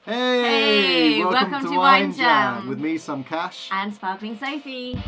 Hey, welcome to Wine Jam with me, Some Cash. and Sparkling Sophie.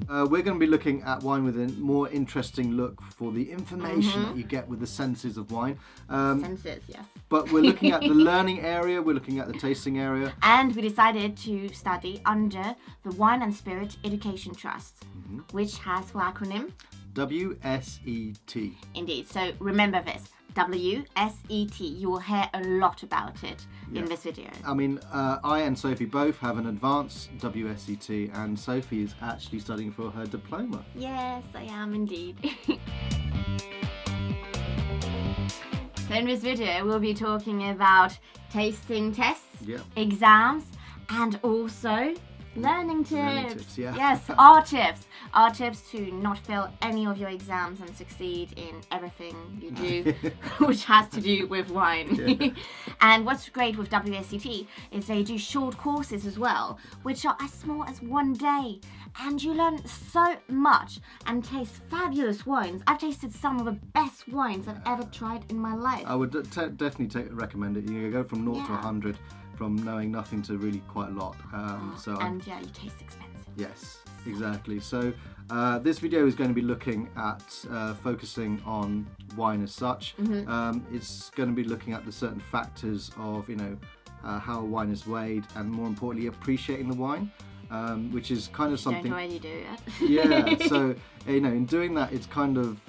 We're going to be looking at wine with a more interesting look for the information that you get with the senses of wine. Senses, yes. But we're looking at the learning area, we're looking at the tasting area. And we decided to study under the Wine and Spirit Education Trust, which has for acronym WSET. Indeed. So remember this. WSET. You will hear a lot about it in this video. I mean, I and Sophie both have an advanced WSET, and Sophie is actually studying for her diploma. Yes, I am indeed. So in this video, we'll be talking about tasting tests, exams, and also learning tips. Yes, our tips. Our tips to not fail any of your exams and succeed in everything you do, which has to do with wine. And what's great with WSET is they do short courses as well, which are as small as 1 day. And you learn so much and taste fabulous wines. I've tasted some of the best wines I've ever tried in my life. I would definitely recommend it. You go from 0 to 100, from knowing nothing to really quite a lot. You taste expensive. Yes, exactly. So this video is going to be looking at focusing on wine as such. It's going to be looking at the certain factors of, how wine is weighed, and more importantly, appreciating the wine. Which is kind of something. Don't already do it. Yeah, so in doing that, it's kind of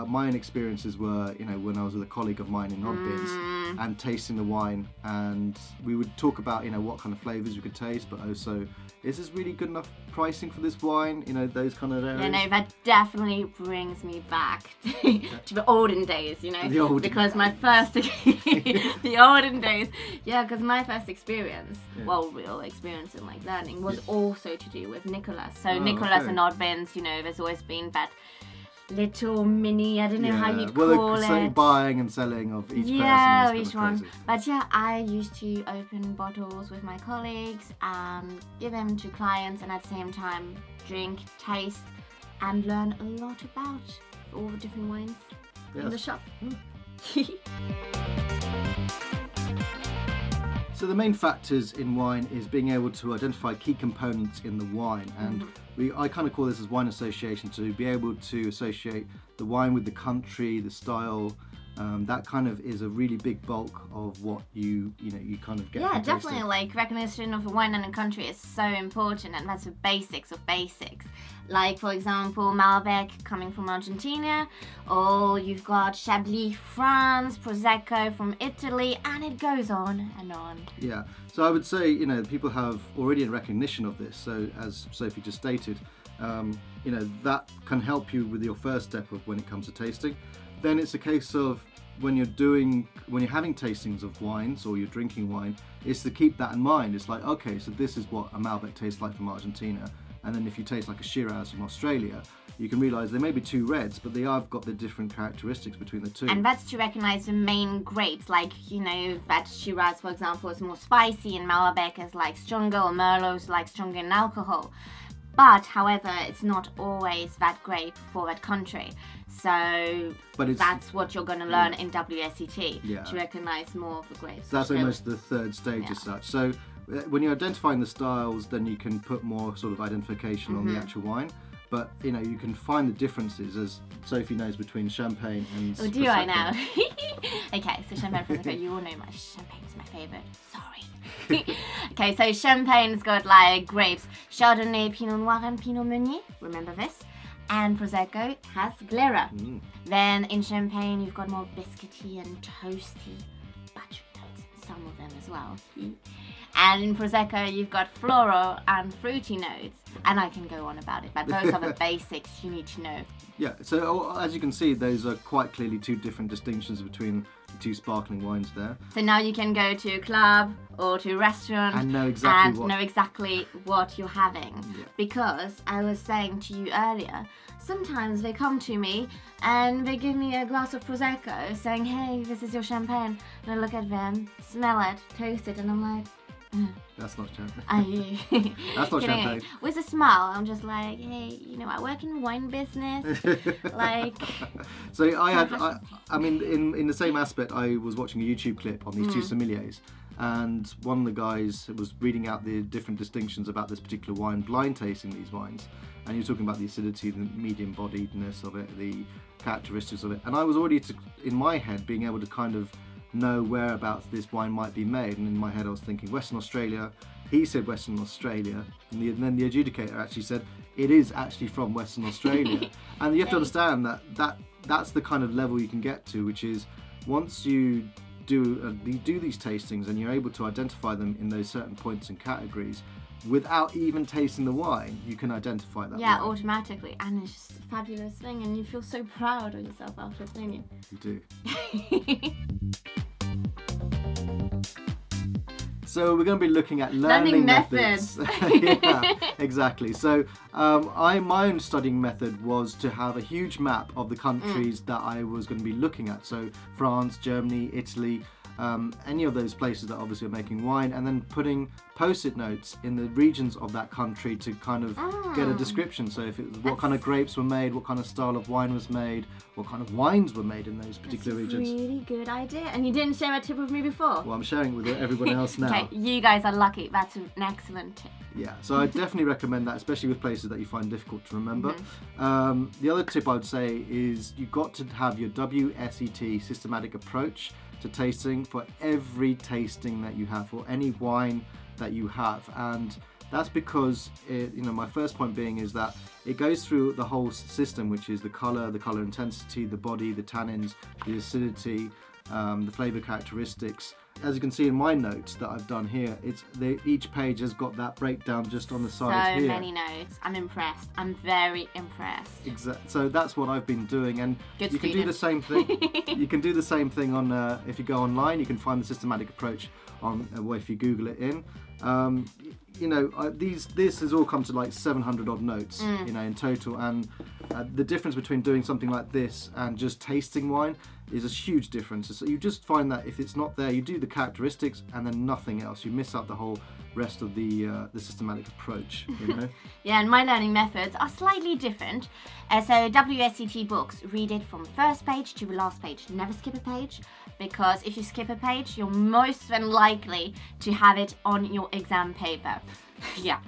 my own experiences were, when I was with a colleague of mine in Oddbins and tasting the wine, and we would talk about, what kind of flavors we could taste, but also, is this really good enough pricing for this wine? Those kind of areas. Yeah, no, that definitely brings me back to the olden days, The olden because days. my first, the olden days, because my first experience, real experience in learning was also to do with Nicholas. So Nicholas and Oddbins, there's always been that little mini, I don't know how you'd call it. Buying and selling of each person. Yeah, each one. But I used to open bottles with my colleagues and give them to clients, and at the same time drink, taste, and learn a lot about all the different wines in the shop. So the main factors in wine is being able to identify key components in the wine, and I kind of call this as wine association, to be able to associate the wine with the country, the style. That kind of is a really big bulk of what you kind of get. Yeah, definitely. Recognition of a wine and a country is so important, and that's the basics of basics. Like, for example, Malbec coming from Argentina, or you've got Chablis, France, Prosecco from Italy, and it goes on and on. Yeah, so I would say, people have already a recognition of this. So as Sophie just stated, that can help you with your first step of when it comes to tasting. Then it's a case of when you're having tastings of wines or you're drinking wine, is to keep that in mind. It's like, okay, so this is what a Malbec tastes like from Argentina. And then if you taste like a Shiraz from Australia, you can realise they may be two reds, but they have got the different characteristics between the two. And that's to recognise the main grapes, that Shiraz, for example, is more spicy and Malbec is stronger, or Merlot is stronger in alcohol. But, however, it's not always that grape for that country. So that's what you're going to learn in WSET, to recognise more of the grapes. That's almost the third stage as such. So when you're identifying the styles, then you can put more sort of identification on the actual wine. But, you can find the differences, as Sophie knows, between champagne and Prosecco. Do I now? Okay, so champagne and Prosecco, you all know champagne is my favourite. Sorry. Okay, so champagne's got grapes, Chardonnay, Pinot Noir and Pinot Meunier, remember this? And Prosecco has Glera. Then in champagne you've got more biscuity and toasty buttery notes in some of them as well. And in Prosecco you've got floral and fruity notes. And I can go on about it, but those are the basics you need to know. Yeah, so as you can see, those are quite clearly two different distinctions between the two sparkling wines there. So now you can go to a club or to a restaurant and know exactly what you're having. Because I was saying to you earlier, sometimes they come to me and they give me a glass of Prosecco saying, hey, this is your champagne. And I look at them, smell it, taste it, and I'm like, That's not champagne. That's not champagne. With a smile, I'm just like, hey, I work in the wine business. Like. So I mean, in the same aspect, I was watching a YouTube clip on these two sommeliers, and one of the guys was reading out the different distinctions about this particular wine, blind tasting these wines, and he was talking about the acidity, the medium bodiedness of it, the characteristics of it, and I was already in my head being able to kind of know whereabouts this wine might be made, and in my head I was thinking Western Australia. He said Western Australia, and then the adjudicator actually said it is actually from Western Australia. And you have to understand that's the kind of level you can get to, which is once you do these tastings and you're able to identify them in those certain points and categories without even tasting the wine, you can identify that wine. Automatically, and it's just a fabulous thing, and you feel so proud of yourself after, don't you? You do. So we're going to be looking at learning methods. Yeah, exactly. So my own studying method was to have a huge map of the countries that I was going to be looking at. So France, Germany, Italy, any of those places that obviously are making wine, and then putting post-it notes in the regions of that country to kind of get a description. So if it was what kind of grapes were made, what kind of style of wine was made, what kind of wines were made in those particular regions. Really good idea. And you didn't share a tip with me before? Well, I'm sharing it with everyone else now. Okay, you guys are lucky. That's an excellent tip. Yeah, so I definitely recommend that, especially with places that you find difficult to remember. The other tip I would say is you've got to have your WSET systematic approach to tasting for every tasting that you have, for any wine that you have. And that's because my first point being is that it goes through the whole system, which is the color intensity, the body, the tannins, the acidity, the flavor characteristics. As you can see in my notes that I've done here, each page has got that breakdown just on the side here. So many notes. I'm impressed. I'm very impressed. Exactly. So that's what I've been doing, and Good you can do the same thing. You can do the same thing on if you go online. You can find the systematic approach on if you Google it in. This has all come to like 700 odd notes, in total, and the difference between doing something like this and just tasting wine is a huge difference. So you just find that if it's not there, you do the characteristics and then nothing else. You miss out the whole rest of the systematic approach. Yeah, and my learning methods are slightly different. So WSET books, read it from first page to the last page. Never skip a page, because if you skip a page, you're most likely to have it on your exam paper. Yeah.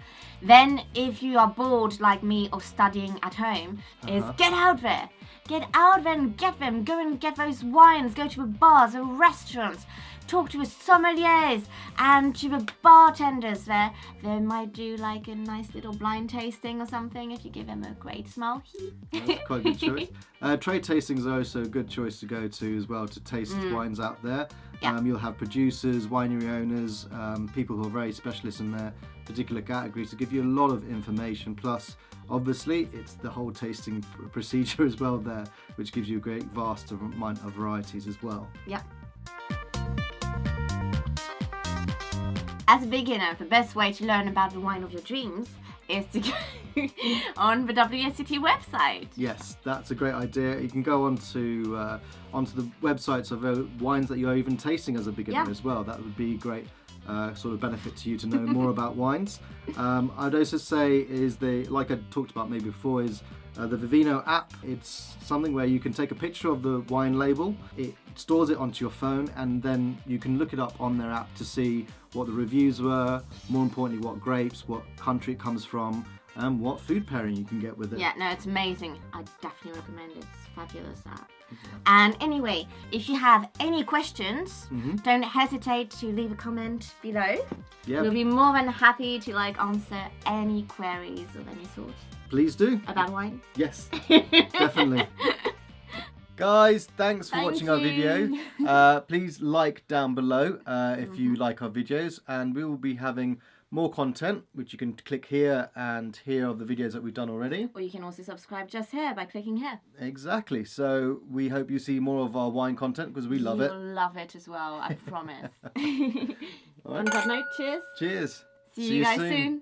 Then if you are bored like me or studying at home, is get out there. Get out there and get them. Go and get those wines. Go to the bars or restaurants. Talk to the sommeliers and to the bartenders there. They might do like a nice little blind tasting or something if you give them a great smile. That's quite a good choice. Trade tastings are also a good choice to go to as well, to taste wines out there. Yeah. You'll have producers, winery owners, people who are very specialists in their particular categories to give you a lot of information. Plus, obviously, it's the whole tasting procedure as well there, which gives you a great vast amount of varieties as well. Yeah. As a beginner, the best way to learn about the wine of your dreams is to go on the WSET website. Yes, that's a great idea. You can go onto the websites of wines that you're even tasting as a beginner as well. That would be great. Sort of benefit to you to know more about wines. I'd also say like I talked about maybe before, is the Vivino app. It's something where you can take a picture of the wine label, it stores it onto your phone, and then you can look it up on their app to see what the reviews were, more importantly what grapes, what country it comes from, and what food pairing you can get with it. Yeah, no, it's amazing. I definitely recommend it. It's a fabulous app. And anyway, if you have any questions, don't hesitate to leave a comment below. Yep. We'll be more than happy to answer any queries of any sort. Please do. About wine? Yes, definitely. Guys, thanks for watching our video. Please like down below if you like our videos, and we will be having more content, which you can click here and hear of the videos that we've done already. Or you can also subscribe just here by clicking here. Exactly. So we hope you see more of our wine content, because we love it. You'll love it as well, I promise. On that note, cheers. Cheers. See you guys soon.